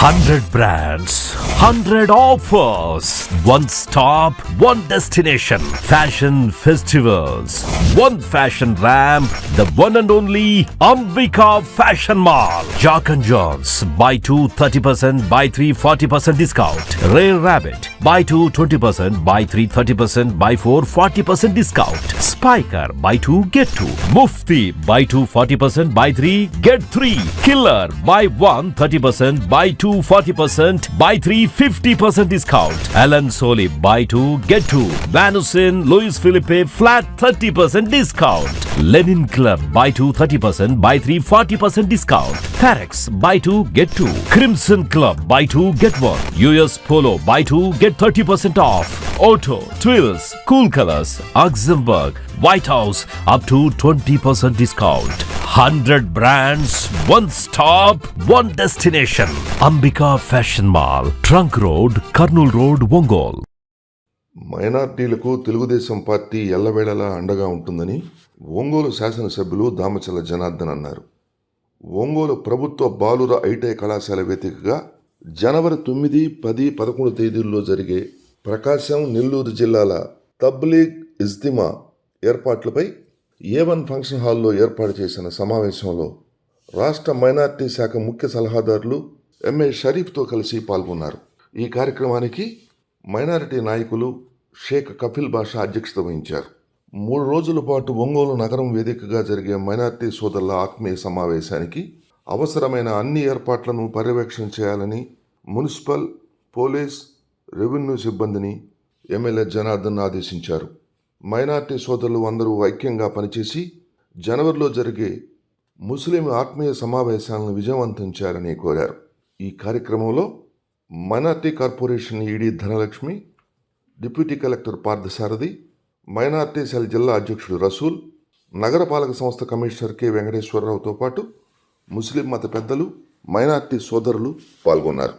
100 brands, 100 offers. One stop, one destination. Fashion festivals. One fashion ramp. The one and only Ambika Fashion Mall. Jock and Johns. Buy 2 30%, buy 3 40% discount. Rare Rabbit. Buy 2 20%, buy 3 30%, buy 4 40% discount. Spiker. Buy 2 get 2. Mufti. Buy 2 40%, buy 3 get 3. Killer. Buy 1 30%, buy 2 40%, buy 3 50% discount. Alan Soli. Buy 2 get 2. Vanusin. Louis Philippe flat 30% discount. Lenin Club. Buy 2 30%, buy 3 40% discount. Parex. Buy 2 get 2. Crimson Club. Buy 2 get 1. US Polo. Buy 2 get 30% off. Auto. Twills. Cool Colors. Augsburg. White House. Up to 20% discount. 100 brands. One stop. One destination. Ambika Fashion Mall. Trunk Road. Karnool Road. Ongole. మైనార్టీలకు Telugu Desam party ఎల్లవేళలా అండగా ఉంటుందని ఒంగోలు శాసనసభ్యులు దామచల్ల జనార్దన్ అన్నారు. ఒంగోలు ప్రభుత్వ బాలుర ITI కళాశాల వేదికగా జనవరి 9, 10, 11 తేదీల్లో జరిగే ప్రకాశం, నెల్లూరు జిల్లాల తబ్లీగ్ ఇజ్తిమా ఏర్పాట్లపై A1 ఫంక్షన్ హాల్లో ఏర్పాటు చేసిన సమావేశంలో రాష్ట్ర మైనార్టీ శాఖ ముఖ్య సలహాదారులు ఎంఏ షరీఫ్తో కలిసి పాల్గొన్నారు. ఈ కార్యక్రమానికి మైనారిటీ నాయకులు షేక్ కపిల్ బాషా అధ్యక్షత వహించారు. 3 రోజుల పాటు ఒంగోలు నగరం వేదికగా జరిగే మైనార్టీ సోదరుల ఆత్మీయ సమావేశానికి అవసరమైన అన్ని ఏర్పాట్లను పర్యవేక్షణ చేయాలని మున్సిపల్, పోలీస్, రెవెన్యూ సిబ్బందిని ఎమ్మెల్యే జనార్దన్ ఆదేశించారు. మైనార్టీ సోదరులు అందరూ ఐక్యంగా పనిచేసి జనవరిలో జరిగే ముస్లిం ఆత్మీయ సమావేశాలను విజయవంతం చేయాలని కోరారు. ఈ కార్యక్రమంలో minority corporation ED Dhanalakshmi, deputy collector Parthasarathi, minority cell జిల్లా అధ్యక్షుడు రసూల్, నగరపాలక సంస్థ కమిషనర్ కె వెంకటేశ్వరరావుతో పాటు ముస్లిం మత పెద్దలు, మైనార్టీ సోదరులు పాల్గొన్నారు.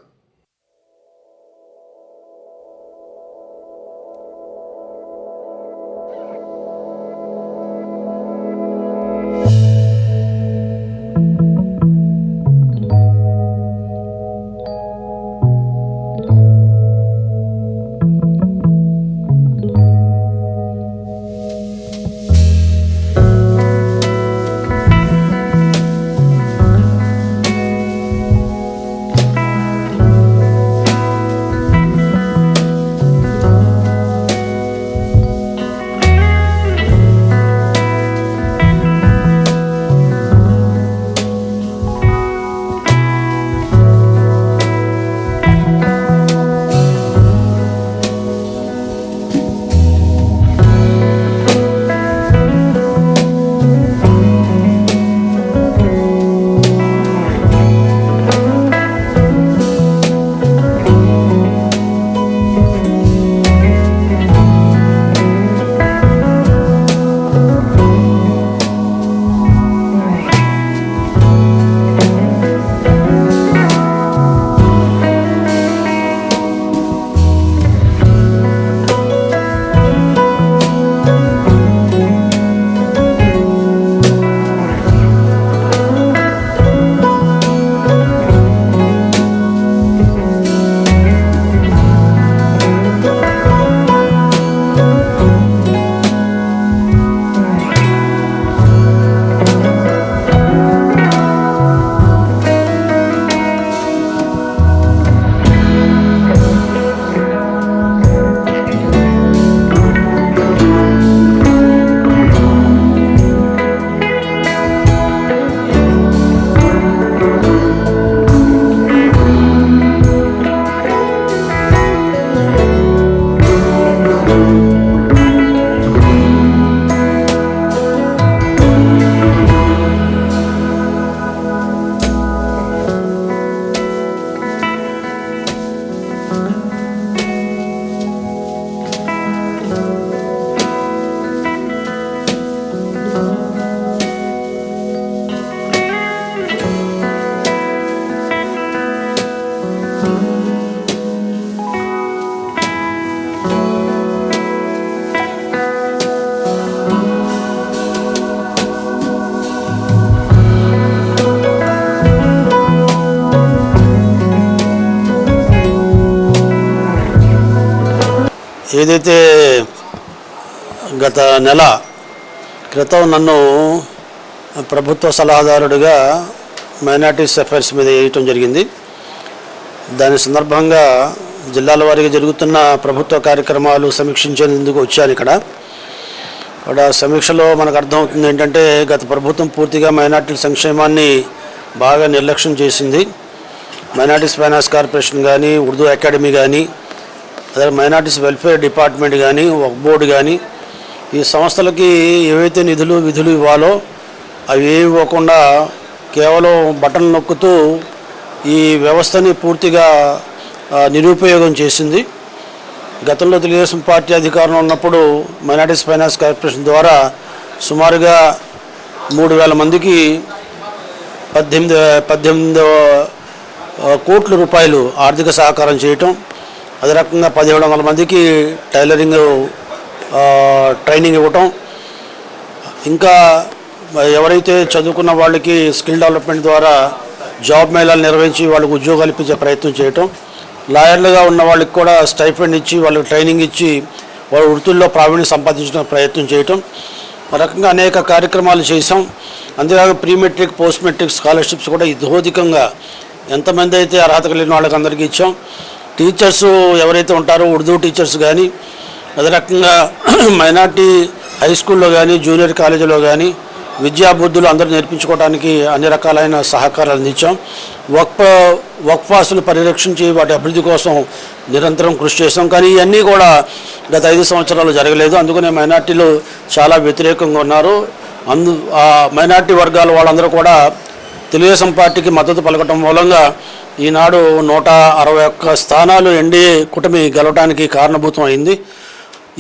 ఏదైతే గత నెల క్రితం నన్ను ప్రభుత్వ సలహాదారుడిగా మైనారిటీస్ అఫైర్స్ మీద వేయటం జరిగింది. దాని సందర్భంగా జిల్లాల వారీగా జరుగుతున్న ప్రభుత్వ కార్యక్రమాలు సమీక్షించేందుకు వచ్చాను. ఇక్కడ సమీక్షలో మనకు అర్థమవుతుంది ఏంటంటే గత ప్రభుత్వం పూర్తిగా మైనారిటీల సంక్షేమాన్ని బాగా నిర్లక్ష్యం చేసింది. మైనారిటీస్ ఫైనాన్స్ కార్పొరేషన్ కానీ, ఉర్దూ అకాడమీ కానీ, అదే మైనారిటీస్ వెల్ఫేర్ డిపార్ట్మెంట్ కానీ, వక్ఫ్ బోర్డు కానీ, ఈ సంస్థలకి ఏవైతే నిధులు విధులు ఇవ్వాలో అవి ఏమి ఇవ్వకుండా కేవలం బటన్ నొక్కుతూ ఈ వ్యవస్థని పూర్తిగా నిరుపయోగం చేసింది. గతంలో తెలుగుదేశం పార్టీ అధికారంలో ఉన్నప్పుడు మైనారిటీస్ ఫైనాన్స్ కార్పొరేషన్ ద్వారా సుమారుగా 3,000 మందికి 18 కోట్ల రూపాయలు ఆర్థిక సహకారం చేయటం, అదే రకంగా 1,700 మందికి టైలరింగ్ ట్రైనింగ్ ఇవ్వటం, ఇంకా ఎవరైతే చదువుకున్న వాళ్ళకి స్కిల్ డెవలప్మెంట్ ద్వారా జాబ్ మేళాలు నిర్వహించి వాళ్ళకి ఉద్యోగాలు ఇప్పించే ప్రయత్నం చేయటం, లాయర్లుగా ఉన్న వాళ్ళకి కూడా స్టైఫండ్ ఇచ్చి వాళ్ళకి ట్రైనింగ్ ఇచ్చి వాళ్ళ వృత్తుల్లో ప్రావీణ్యం సంపాదించడం ప్రయత్నం చేయటం, ఆ రకంగా అనేక కార్యక్రమాలు చేసాం. అంతేకాక pre matric post matric scholarships కూడా ఇదోధికంగా ఎంతమంది అయితే అర్హత కలిగిన వాళ్ళకి అందరికీ ఇచ్చాం. టీచర్స్ ఎవరైతే ఉంటారో ఉర్దూ టీచర్స్ కానీ, అదే రకంగా మైనార్టీ హై స్కూల్లో కానీ, జూనియర్ కాలేజీలో కానీ విద్యాబుద్ధులు అందరూ నేర్పించుకోవడానికి అన్ని రకాలైన సహకారాలు అందించాం. వక్ఫ్ ఆస్తులు పరిరక్షించి వాటి అభివృద్ధి కోసం నిరంతరం కృషి చేసాం. కానీ ఇవన్నీ కూడా గత 5 సంవత్సరాలు జరగలేదు. అందుకనే మైనార్టీలు చాలా వ్యతిరేకంగా ఉన్నారు. మైనార్టీ వర్గాల వాళ్ళందరూ కూడా తెలుగుదేశం పార్టీకి మద్దతు పలకటం మూలంగా ఈనాడు 161 స్థానాలు ఎన్డీఏ కూటమి గెలవడానికి కారణభూతం అయింది.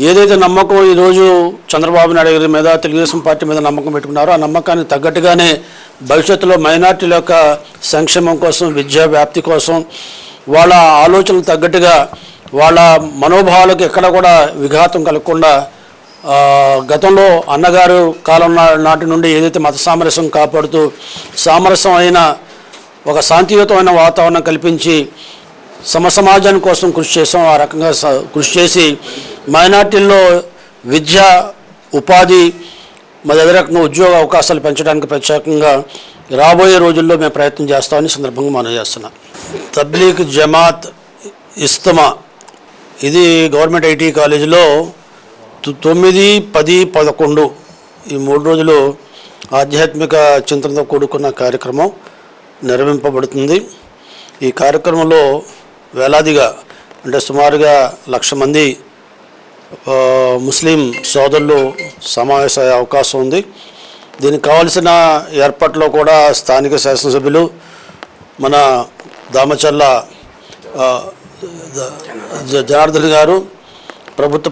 ఏదైతే నమ్మకం ఈరోజు చంద్రబాబు నాయుడు గారి మీద, తెలుగుదేశం పార్టీ మీద నమ్మకం పెట్టుకున్నారో ఆ నమ్మకానికి తగ్గట్టుగానే భవిష్యత్తులో మైనార్టీల యొక్క సంక్షేమం కోసం, విద్యా వ్యాప్తి కోసం, వాళ్ళ ఆలోచనలు తగ్గట్టుగా వాళ్ళ మనోభావాలకు ఎక్కడ కూడా విఘాతం కలగకుండా గతంలో అన్నగారు కాలం నాటి నుండి ఏదైతే మత సామరస్యం కాపాడుతూ సామరస్యం అయిన ఒక శాంతియుతమైన వాతావరణం కల్పించి సమాజాని కోసం కృషి చేసాం. ఆ రకంగా కృషి చేసి మైనార్టీల్లో విద్య, ఉపాధి, మరి అదే రకంగా ఉద్యోగ అవకాశాలు పెంచడానికి ప్రత్యేకంగా రాబోయే రోజుల్లో మేము ప్రయత్నం చేస్తామని సందర్భంగా మనం చేస్తున్నాం. తబ్లీగ్ జమాత్ ఇస్తమా ఇది గవర్నమెంట్ ఐటీ కాలేజీలో 9, 10, 11 ఈ 3 రోజులు ఆధ్యాత్మిక చింతనతో కూడుకున్న కార్యక్రమం నిర్వహింపబడుతుంది. ఈ కార్యక్రమంలో వేలాదిగా అంటే సుమారుగా 1,00,000 మంది ముస్లిం సోదరులు సమావేశమయ్యే అవకాశం ఉంది. దీనికి కావాల్సిన ఏర్పాట్లో కూడా స్థానిక శాసనసభ్యులు మన దామచర్ల జనార్దన్ గారు ప్రభుత్వ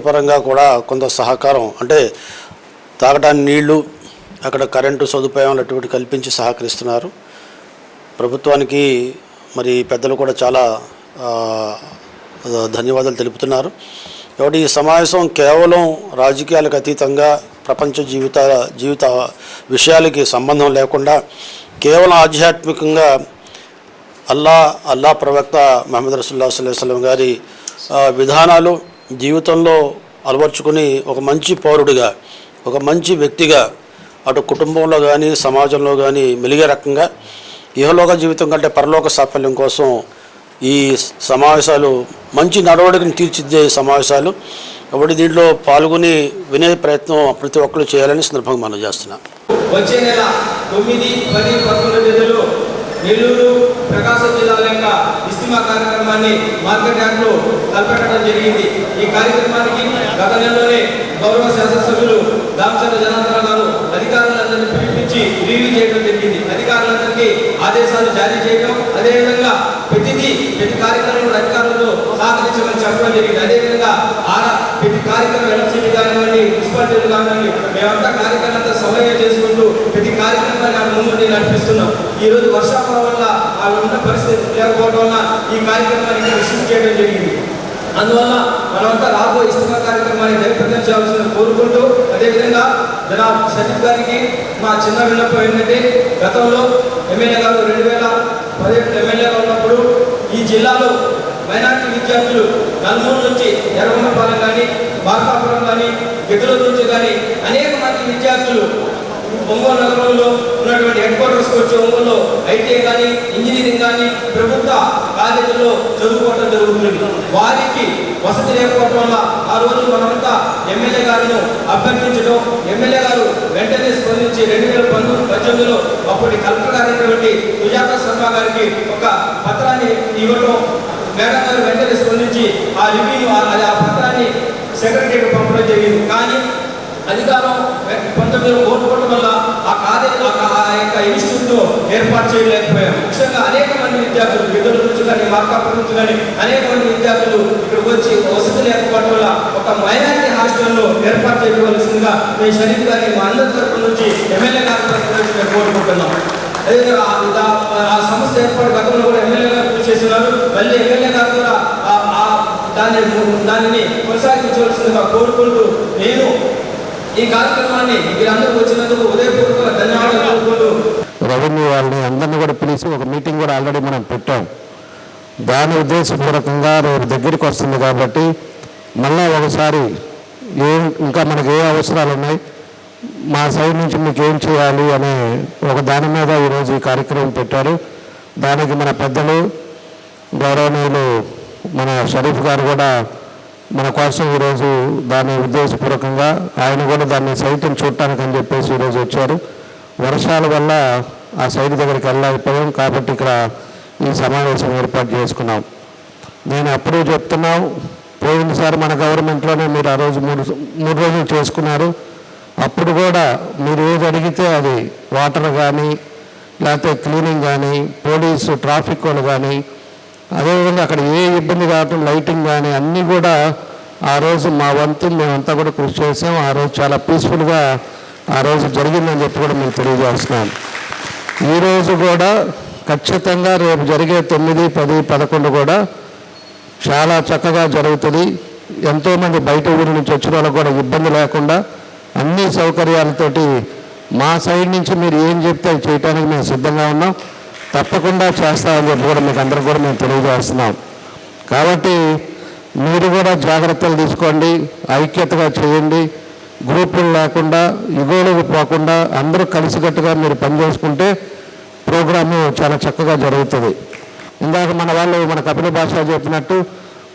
పరంగా కూడా కొంత సహకారం అంటే తాగడానికి నీళ్లు, అక్కడ కరెంటు సదుపాయం అటువంటి కల్పించి సహకరిస్తున్నారు. ప్రభుత్వానికి మరి పెద్దలు కూడా చాలా ధన్యవాదాలు తెలుపుతున్నారు. కాబట్టి ఈ సమావేశం కేవలం రాజకీయాలకు అతీతంగా ప్రపంచ జీవిత విషయాలకి సంబంధం లేకుండా కేవలం ఆధ్యాత్మికంగా అల్లా ప్రవక్త మహమ్మద్ రసూలుల్లాహి సల్లల్లాహు అలైహి వసల్లం గారి విధానాలు జీవితంలో అలవర్చుకుని ఒక మంచి పౌరుడిగా, ఒక మంచి వ్యక్తిగా అటు కుటుంబంలో కానీ సమాజంలో కానీ మెలిగే రకంగా ఇహలోక జీవితం కంటే పరలోక సాఫల్యం కోసం ఈ సమావేశాలు మంచి నడవడికను తీర్చిదిద్దే సమావేశాలు. కాబట్టి దీంట్లో పాల్గొని వినే ప్రయత్నం ప్రతి ఒక్కరు చేయాలని సందర్భంగా మనం చేస్తున్నాం. వచ్చే నెల 9, 10, 11 తేదీలో నెల్లూరు, ప్రకాశం జిల్లాల యొక్క ఇస్తిమా కార్యక్రమాన్ని మార్కెట్ యార్డ్లో తలపెట్టడం జరిగింది. ఈ కార్యక్రమానికి గత నెలలోనే గౌరవ శాసనసభ్యులు దామచర్ల జనార్దన్ గారు అధికారులందరినీ పిలిపించి రివ్యూ చేయడం జరిగింది. అధికారులందరికీ ఆదేశాలు జారీ చేయడం, అదేవిధంగా ప్రతి కార్యక్రమంలో అధికారులతో సహకరించమని చెప్పడం జరిగింది. అదేవిధంగా ప్రతి కార్యక్రమం ఎలక్ట్రిసిటీ కానివ్వండి, మున్సిపాలిటీలు కానివ్వండి, మేమంతా కార్యక్రమాలతో సమన్వయం చేసుకుంటూ ప్రతి కార్యక్రమాన్ని ముందు నడిపిస్తున్నాం. ఈరోజు వర్షాకాలం వల్ల వాళ్ళు ఉన్న పరిస్థితి లేకపోవడం వల్ల ఈ కార్యక్రమాన్ని రిసీవ్ చేయడం జరిగింది. అందువల్ల మనమంతా రాబోయే ఇస్తిమా కార్యక్రమాన్ని జయప్రదం చేయాల్సిందని కోరుకుంటూ, అదేవిధంగా జనాబ్ షరీఫ్ గారికి మా చిన్న విన్నపం ఏంటంటే, గతంలో ఎమ్మెల్యే గారు 2017 ఎమ్మెల్యేగా ఉన్నప్పుడు ఈ జిల్లాలో మైనార్టీ విద్యార్థులు నలుమూల నుంచి ఎర్రగొండపాలెం కానీ, మార్కాపురం కానీ, గిద్దలూరు నుంచి కానీ అనేక మంది విద్యార్థులు ఒంగోలు నగరంలో ఉన్నటువంటి హెడ్ క్వార్టర్స్కి వచ్చి ఒంగోలులో ఐటీఐ కానీ, ఇంజనీరింగ్ కానీ ప్రభుత్వ కాలేజీల్లో చదువుకోవడం జరుగుతుంది. వారికి వసతి లేకపోవడం వల్ల ఆ రోజు మనమంతా ఎమ్మెల్యే గారిను అభ్యర్థించడం, ఎమ్మెల్యే గారు వెంటనే స్పందించి 2018లో అప్పటి కలెక్టర్ గారైనటువంటి సుజాత శర్మ గారికి ఒక పత్రాన్ని ఇవ్వడం, మేడం గారు వెంటనే స్పందించి ఆ రివ్యూను ఆ పత్రాన్ని సెక్రటరీకి పంపడం జరిగింది. కానీ అధికారం 19 కోరుకోవడం వల్ల ఆ కాలేజీ ఆ యొక్క ఇన్స్టిట్యూట్ను ఏర్పాటు చేయలేకపోయారు. ముఖ్యంగా అనేక మంది విద్యార్థులు గిద్దలూరు నుంచి కానీ, మార్కాపురం నుంచి కానీ అనేక మంది విద్యార్థులు ఇక్కడికి వచ్చి వసతి లేకపోవడం వల్ల ఒక మైనారిటీ హాస్టల్లో ఏర్పాటు చేయవలసిందిగా మీ షరీఫ్ గారిని మా అందరి తరఫు నుంచి ఎమ్మెల్యే గారి తరఫు నుంచి మేము కోరుకుంటున్నాం. అదేవిధంగా ఆ సమస్య ఏర్పాటు గతంలో కూడా ఎమ్మెల్యే గారు కృషి చేస్తున్నారు. మళ్ళీ ఎమ్మెల్యే గారు కూడా దానిని కొనసాగించవలసిందిగా కోరుకుంటూ నేను ఈ కార్యక్రమాన్ని మీరందరూ వచ్చినందుకు ఉదయపూర్వక ధన్యవాదాలు కోరుకుంటూ రెవెన్యూ వాళ్ళని అందరినీ కూడా పిలిచి ఒక మీటింగ్ కూడా ఆల్రెడీ మనం పెట్టాం. దాని ఉద్దేశపూర్వకంగా రేపు దగ్గరికి వస్తుంది కాబట్టి మళ్ళీ ఒకసారి ఇంకా మనకు ఏ అవసరాలు ఉన్నాయి, మా సైడ్ నుంచి మీకు ఏం చేయాలి అనే ఒక దాని మీద ఈరోజు ఈ కార్యక్రమం పెట్టారు. దానికి మన పెద్దలు గౌరవనీయులు మన షరీఫ్ గారు కూడా మన కోసం ఈరోజు దాని ఉద్దేశపూర్వకంగా ఆయన కూడా దాన్ని సైట్ని చూడటానికి అని చెప్పేసి ఈరోజు వచ్చారు. వర్షాల వల్ల ఆ సైట్ దగ్గరికి వెళ్ళలేకపోయాం కాబట్టి ఇక్కడ ఈ సమావేశం ఏర్పాటు చేసుకున్నాం. నేను అప్పుడు చెప్తున్నాం, పోయినసారి మన గవర్నమెంట్లోనే మీరు ఆ రోజు మూడు రోజులు చేసుకున్నారు. అప్పుడు కూడా మీరు ఏది అడిగితే అది వాటర్ కానీ, లేకపోతే క్లీనింగ్ కానీ, పోలీసు ట్రాఫిక్ వాళ్ళు కానీ, అదేవిధంగా అక్కడ ఏ ఇబ్బంది కావటం, లైటింగ్ కానీ అన్నీ కూడా ఆ రోజు మా వంతు మేమంతా కూడా కృషి చేసాం. ఆ రోజు చాలా పీస్ఫుల్గా ఆ రోజు జరిగిందని చెప్పి కూడా మేము తెలియజేస్తున్నాం. ఈరోజు కూడా ఖచ్చితంగా రేపు జరిగే 9, 10, 11 కూడా చాలా చక్కగా జరుగుతుంది. ఎంతోమంది బయట ఊరి నుంచి వచ్చిన వాళ్ళకు కూడా ఇబ్బంది లేకుండా అన్ని సౌకర్యాలతోటి మా సైడ్ నుంచి మీరు ఏం చెప్తే చేయడానికి మేము సిద్ధంగా ఉన్నాం. తప్పకుండా చేస్తామని చెప్పి కూడా మీకు అందరూ కూడా మేము తెలియజేస్తున్నాం. కాబట్టి మీరు కూడా జాగ్రత్తలు తీసుకోండి, ఐక్యతగా చేయండి, గ్రూపులు లేకుండా ఇగోలకు పోకుండా అందరూ కలిసికట్టుగా మీరు పనిచేసుకుంటే ప్రోగ్రాము చాలా చక్కగా జరుగుతుంది. ఇందాక మన కపిల భాష చెప్పినట్టు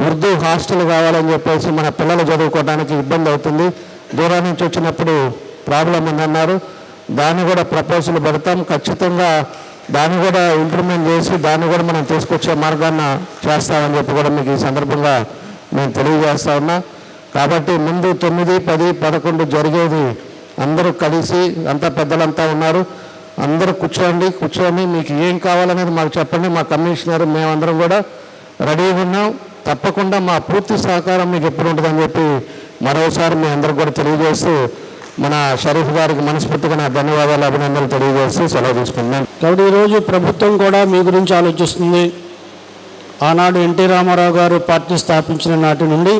ఉర్దూ హాస్టల్ కావాలని చెప్పేసి మన పిల్లలు చదువుకోవడానికి ఇబ్బంది అవుతుంది. దూరం నుంచి వచ్చినప్పుడు ప్రాబ్లం ఉందన్నారు. దాన్ని కూడా ప్రపోజల్ పెడతాం. ఖచ్చితంగా దాన్ని కూడా ఇంప్లిమెంట్ చేసి దాన్ని కూడా మనం తీసుకొచ్చే మార్గాన్ని చేస్తామని చెప్పి కూడా మీకు ఈ సందర్భంగా నేను తెలియజేస్తా ఉన్నా. కాబట్టి ముందు 9, 10, 11 జరిగేది అందరూ కలిసి, అంతా పెద్దలంతా ఉన్నారు, అందరూ కూర్చొని మీకు ఏం కావాలనేది మాకు చెప్పండి. మా కమిషనర్ మేమందరం కూడా రెడీగా ఉన్నాం. తప్పకుండా మా పూర్తి సహకారం మీకు ఎప్పుడు ఉంటుందని చెప్పి మరోసారి మీ అందరికి కూడా తెలియజేస్తూ మన షరీఫ్ గారికి మనస్ఫూర్తిగా నా ధన్యవాదాలు, అభినందనలు తెలియజేస్తూ సెలవు తీసుకున్నాను. కాబట్టి ఈరోజు ప్రభుత్వం కూడా మీ గురించి ఆలోచిస్తుంది. ఆనాడు ఎన్టీ రామారావు గారు పార్టీ స్థాపించిన నాటి నుండి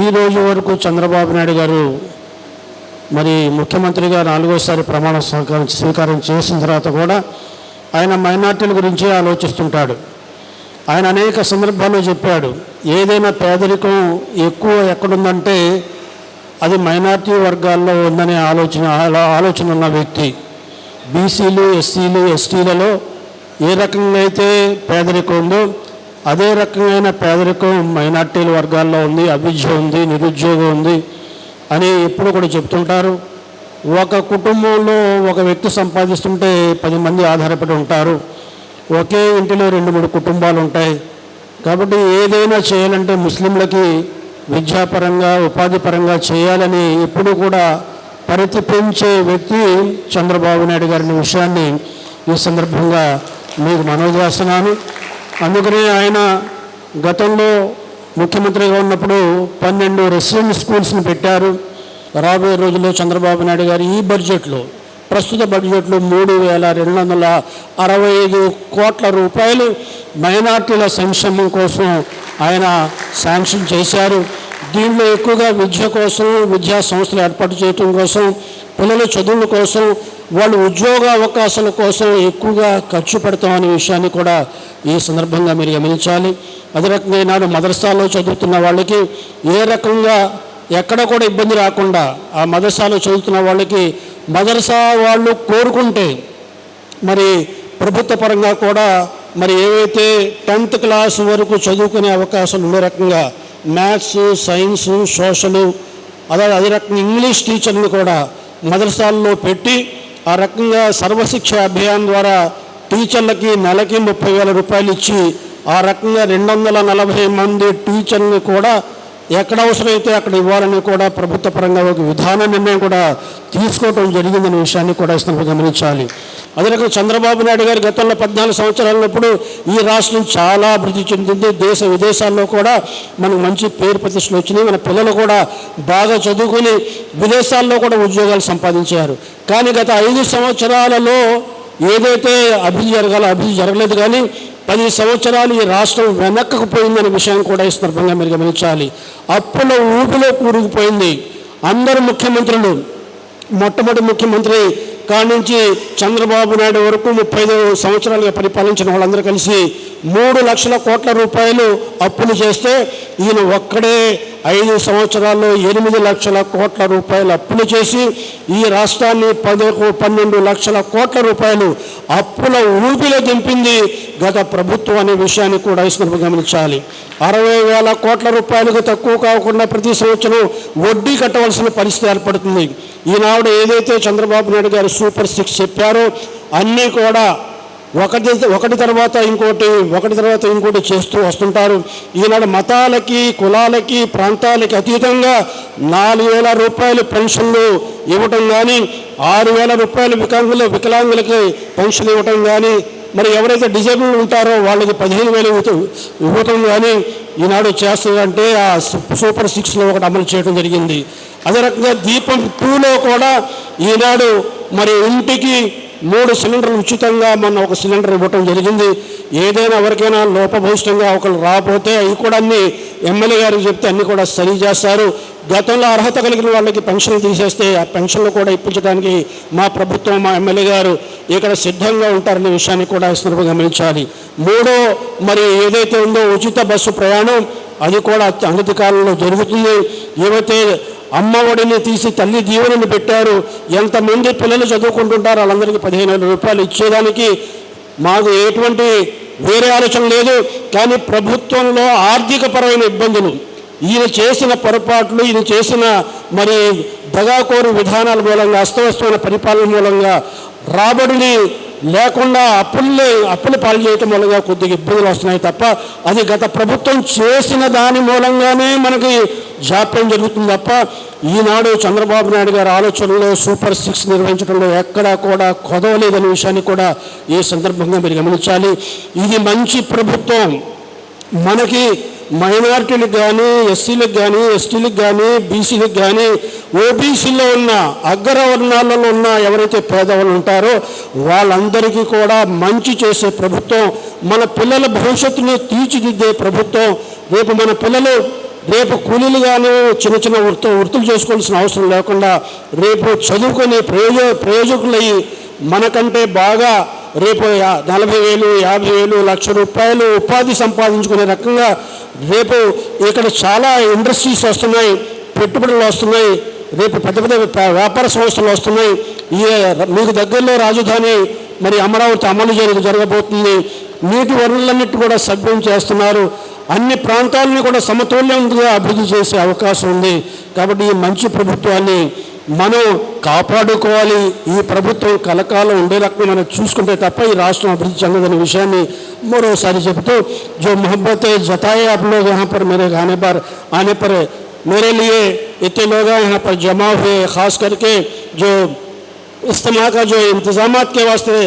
ఈ రోజు వరకు చంద్రబాబు నాయుడు గారు మరి ముఖ్యమంత్రిగా 4వసారి ప్రమాణ స్వీకారం చేసిన తర్వాత కూడా ఆయన మైనార్టీల గురించే ఆలోచిస్తుంటాడు. ఆయన అనేక సందర్భాల్లో చెప్పాడు, ఏదైనా పేదరికం ఎక్కువ ఎక్కడుందంటే అది మైనార్టీ వర్గాల్లో ఉందనే ఆలోచన ఉన్న వ్యక్తి. బీసీలు, ఎస్సీలు, ఎస్టీలలో ఏ రకంగా అయితే పేదరికం ఉందో అదే రకమైన పేదరికం మైనార్టీల వర్గాల్లో ఉంది, అవిద్య ఉంది, నిరుద్యోగం ఉంది అని ఎప్పుడు కూడా చెప్తుంటారు. ఒక కుటుంబంలో ఒక వ్యక్తి సంపాదిస్తుంటే 10 మంది ఆధారపడి ఉంటారు. ఒకే ఇంటిలో 2-3 కుటుంబాలు ఉంటాయి. కాబట్టి ఏదైనా చేయాలంటే ముస్లింలకి విద్యాపరంగా, ఉపాధి పరంగా చేయాలని ఎప్పుడు కూడా పరితపించే వ్యక్తి చంద్రబాబు నాయుడు గారి విషయాన్ని ఈ సందర్భంగా మీకు మనవి చేస్తున్నాను. అందుకనే ఆయన గతంలో ముఖ్యమంత్రిగా ఉన్నప్పుడు 12 రెసిడెంట్ స్కూల్స్ని పెట్టారు. రాబోయే రోజుల్లో చంద్రబాబు నాయుడు గారు ఈ బడ్జెట్లో, ప్రస్తుత బడ్జెట్లో 3,265 కోట్ల రూపాయలు మైనార్టీల సంక్షేమం కోసం ఆయన శాంక్షన్ చేశారు. దీనిలో ఎక్కువగా విద్య కోసం, విద్యా సంస్థలు ఏర్పాటు చేయడం కోసం, పిల్లల చదువుల కోసం వాళ్ళు ఉద్యోగ అవకాశాల కోసం ఎక్కువగా ఖర్చు పెడతామనే విషయాన్ని కూడా ఈ సందర్భంగా మీరు గమనించాలి. అదే రకంగా ఈనాడు మదర్సాలో చదువుతున్న వాళ్ళకి ఏ రకంగా ఎక్కడ కూడా ఇబ్బంది రాకుండా ఆ మదర్సాలో చదువుతున్న వాళ్ళకి మదర్సా వాళ్ళు కోరుకుంటే మరి ప్రభుత్వ పరంగా కూడా మరి ఏవైతే 10th క్లాస్ వరకు చదువుకునే అవకాశాలు ఉండే రకంగా మ్యాథ్స్, సైన్సు, సోషలు అదే రకంగా ఇంగ్లీష్ టీచర్ని కూడా మదర్సాల్లో పెట్టి ఆ రకంగా సర్వశిక్ష అభియాన్ ద్వారా టీచర్లకి నెలకి 30,000 రూపాయలు ఇచ్చి ఆ రకంగా 240 మంది టీచర్ని కూడా ఎక్కడ అవసరమైతే అక్కడ ఇవ్వాలని కూడా ప్రభుత్వ పరంగా ఒక విధాన నిర్ణయం కూడా తీసుకోవడం జరిగిందనే విషయాన్ని కూడా ఇస్తున్నప్పుడు గమనించాలి. అదే రకంగా చంద్రబాబు నాయుడు గారు గతంలో 14 సంవత్సరాలప్పుడు ఈ రాష్ట్రం చాలా అభివృద్ధి చెందింది. దేశ విదేశాల్లో కూడా మనకు మంచి పేరు ప్రతిష్టలు వచ్చినాయి. మన పిల్లలు కూడా బాగా చదువుకుని విదేశాల్లో కూడా ఉద్యోగాలు సంపాదించారు. కానీ గత 5 సంవత్సరాలలో ఏదైతే అభివృద్ధి జరగాలో అభివృద్ధి జరగలేదు. కానీ 10 సంవత్సరాలు ఈ రాష్ట్రం వెనక్కు పోయిందనే విషయాన్ని కూడా ఈ సందర్భంగా మీరు గమనించాలి. అప్పుల ఊపిలో కూరుకుపోయింది. అందరు ముఖ్యమంత్రులు మొట్టమొదటి ముఖ్యమంత్రి కానించి చంద్రబాబు నాయుడు వరకు 35 సంవత్సరాలుగా పరిపాలించిన వాళ్ళందరూ కలిసి 3 లక్షల కోట్ల రూపాయలు అప్పులు చేస్తే ఈయన ఒక్కడే 5 సంవత్సరాల్లో 8 లక్షల కోట్ల రూపాయలు అప్పులు చేసి ఈ రాష్ట్రాన్ని 12 లక్షల కోట్ల రూపాయలు అప్పుల ఊపిలో దింపింది గత ప్రభుత్వం అనే విషయాన్ని కూడా ఈ సందర్భంగా గమనించాలి. 60,000 కోట్ల రూపాయలకు తక్కువ కాకుండా ప్రతి సంవత్సరం వడ్డీ కట్టవలసిన పరిస్థితి ఏర్పడుతుంది. ఈనాడు ఏదైతే చంద్రబాబు నాయుడు గారు సూపర్ 6 చెప్పారో అన్నీ కూడా ఒకటి తర్వాత ఇంకోటి చేస్తూ వస్తుంటారు. ఈనాడు మతాలకి, కులాలకి, ప్రాంతాలకి అతీతంగా 4,000 రూపాయలు పెన్షన్లు ఇవ్వటం కానీ, 6,000 రూపాయలు వికలాంగులకి పెన్షన్ ఇవ్వటం కానీ, మరి ఎవరైతే డిజేబుల్ ఉంటారో వాళ్ళకి 15,000 ఇవ్వటం కానీ ఈనాడు చేస్తుందంటే ఆ సూపర్ 6లో ఒకటి అమలు చేయడం జరిగింది. అదే రకంగా దీపం 2లో కూడా ఈనాడు మరి ఇంటికి 3 సిలిండర్లు ఉచితంగా మొన్న ఒక సిలిండర్ ఇవ్వటం జరిగింది. ఏదైనా ఎవరికైనా లోపభూయిష్టంగా ఒకరు రాకపోతే అవి కూడా అన్ని ఎమ్మెల్యే గారికి చెప్తే అన్నీ కూడా సరి చేస్తారు. గతంలో అర్హత కలిగిన వాళ్ళకి పెన్షన్లు తీసేస్తే ఆ పెన్షన్లు కూడా ఇప్పించడానికి మా ప్రభుత్వం, మా ఎమ్మెల్యే గారు ఇక్కడ సిద్ధంగా ఉంటారనే విషయాన్ని కూడా ఈ సందర్భంగా గమనించాలి. 3 మరి ఏదైతే ఉందో ఉచిత బస్సు ప్రయాణం అది కూడా అనతి కాలంలో జరుగుతుంది. ఏవైతే అమ్మఒడిని తీసి తల్లి దీవెనని పెట్టారు, ఎంతమంది పిల్లలు చదువుకుంటుంటారో వాళ్ళందరికీ 15,000 రూపాయలు ఇచ్చేదానికి మాకు ఎటువంటి వేరే ఆలోచన లేదు. కానీ ప్రభుత్వంలో ఆర్థికపరమైన ఇబ్బందులు, ఈయన చేసిన పొరపాట్లు, ఈయన చేసిన మరి దగాకోరు విధానాల మూలంగా, అస్తవ్యస్తమైన పరిపాలన మూలంగా రాబడిని లేకుండా అప్పులు పాలు చేయటం మూలంగా కొద్దిగా ఇబ్బందులు వస్తున్నాయి తప్ప అది గత ప్రభుత్వం చేసిన దాని మూలంగానే మనకి జాప్యం జరుగుతుంది తప్ప ఈనాడు చంద్రబాబు నాయుడు గారి ఆలోచనలో సూపర్ 6 నిర్వహించడంలో ఎక్కడా కూడా కొదవలేదనే విషయాన్ని కూడా ఈ సందర్భంగా మీరు గమనించాలి. ఇది మంచి ప్రభుత్వం. మనకి మైనారిటీలకు కానీ, ఎస్సీలకు కానీ, ఎస్టీలకు కానీ, బీసీలకు కానీ, ఓబీసీలో ఉన్న అగ్రవర్ణాలలో ఉన్న ఎవరైతే పేదవాళ్ళు ఉంటారో వాళ్ళందరికీ కూడా మంచి చేసే ప్రభుత్వం, మన పిల్లల భవిష్యత్తును తీర్చిదిద్దే ప్రభుత్వం. రేపు మన పిల్లలు కూలీలు కానీ చిన్న చిన్న వృత్తులు చేసుకోవాల్సిన అవసరం లేకుండా రేపు చదువుకొని ప్రయోజకులయ్యి మనకంటే బాగా రేపు 40,000, 50,000, లక్ష రూపాయలు ఉపాధి సంపాదించుకునే రకంగా రేపు ఇక్కడ చాలా ఇండస్ట్రీస్ వస్తున్నాయి, పెట్టుబడులు వస్తున్నాయి, రేపు పెద్ద పెద్ద వ్యాపార సంస్థలు వస్తున్నాయి. ఈ మీకు దగ్గరలో రాజధాని మరి అమరావతి అమలు జరగబోతుంది. నీటి వనరులన్నిటి కూడా సభ్యం చేస్తున్నారు. అన్ని ప్రాంతాలను కూడా సమతుల్యంగా అభివృద్ధి చేసే అవకాశం ఉంది. కాబట్టి ఈ మంచి ప్రభుత్వాన్ని మనం కాపాడుకోవాలి. ఈ ప్రభుత్వం కలకాలం ఉండే రకంగా మనం చూసుకుంటే తప్ప ఈ రాష్ట్రం అభివృద్ధి చెందదనే విషయాన్ని మరోసారి చెబుతూ जो मोहब्बत जताए आप लोग यहाँ पर मेरे आने पर मेरे लिए इतने लोग यहाँ पर जमा हुए, ख़ास करके जो इज्तिमा का जो इंतज़ामात के वास्ते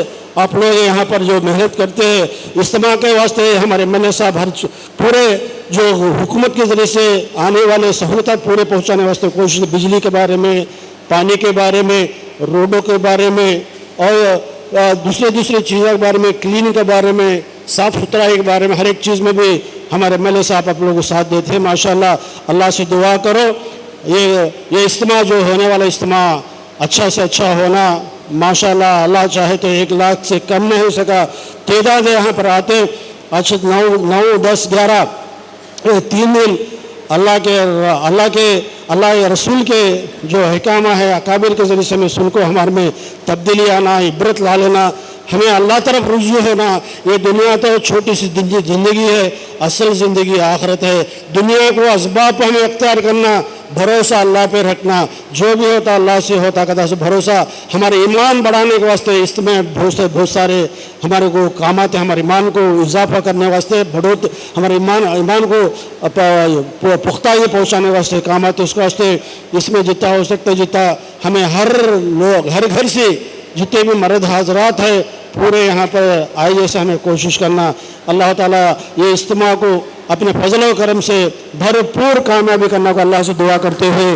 आप लोग यहाँ पर जो मेहनत करते हैं, इज्तिमा के वास्ते हमारे एमएलए साहब पूरे जो हुकूमत के ज़रिए से आने वाले सहूलत पूरे पहुँचाने वास्ते कोशिश, बिजली के बारे में, पानी के बारे में, रोडों के बारे में और दूसरे चीज़ों के बारे में, क्लीनिंग के बारे में, साफ़ सुथराई के बारे में, हर एक चीज़ में भी हमारे एमएलए साहब आप लोगों को साथ देते हैं. माशाल्लाह, अल्लाह से दुआ करो ये इज्तिमा जो होने वाला इज्तिमा अच्छा से अच्छा होना माशाल्लाह अल्लाह चाहे तो 1 लाख से कम नहीं हो सका तादाद यहाँ पर आते। अच्छा 9, 10, 11 3 दिन अल्लाह के रसूल के जो अहकाम है अकाबिर के ज़रिए से हमें सुनको हमारे में तब्दीली आना, इबरत ला लेना, हमें अल्लाह तरफ रुजू होना। ये दुनिया तो छोटी सी ज़िंदगी है, असल ज़िंदगी आखिरत है। दुनिया को असबाब पर हमें अख्तियार करना, भरोसा अल्लाह पे रखना, जो भी होता अल्लाह से होता कदा से भरोसा हमारे ईमान बढ़ाने के वास्ते इसमें बहुत सारे हमारे को काम आते हैं। हमारे ईमान को इजाफा करने वास्ते हमारे ईमान को पुख्ता ये पहुँचाने वास्ते काम आते। उसके वास्ते इसमें जितना हो सकता है जितना हमें हर घर से जितने भी मर्द हाजरात है पूरे यहाँ पर आए जैसे हमें कोशिश करना। अल्लाह ताला ये इज्तिमा को अपने फजल व करम से भरपूर कामयाबी करने को अल्लाह से दुआ करते हुए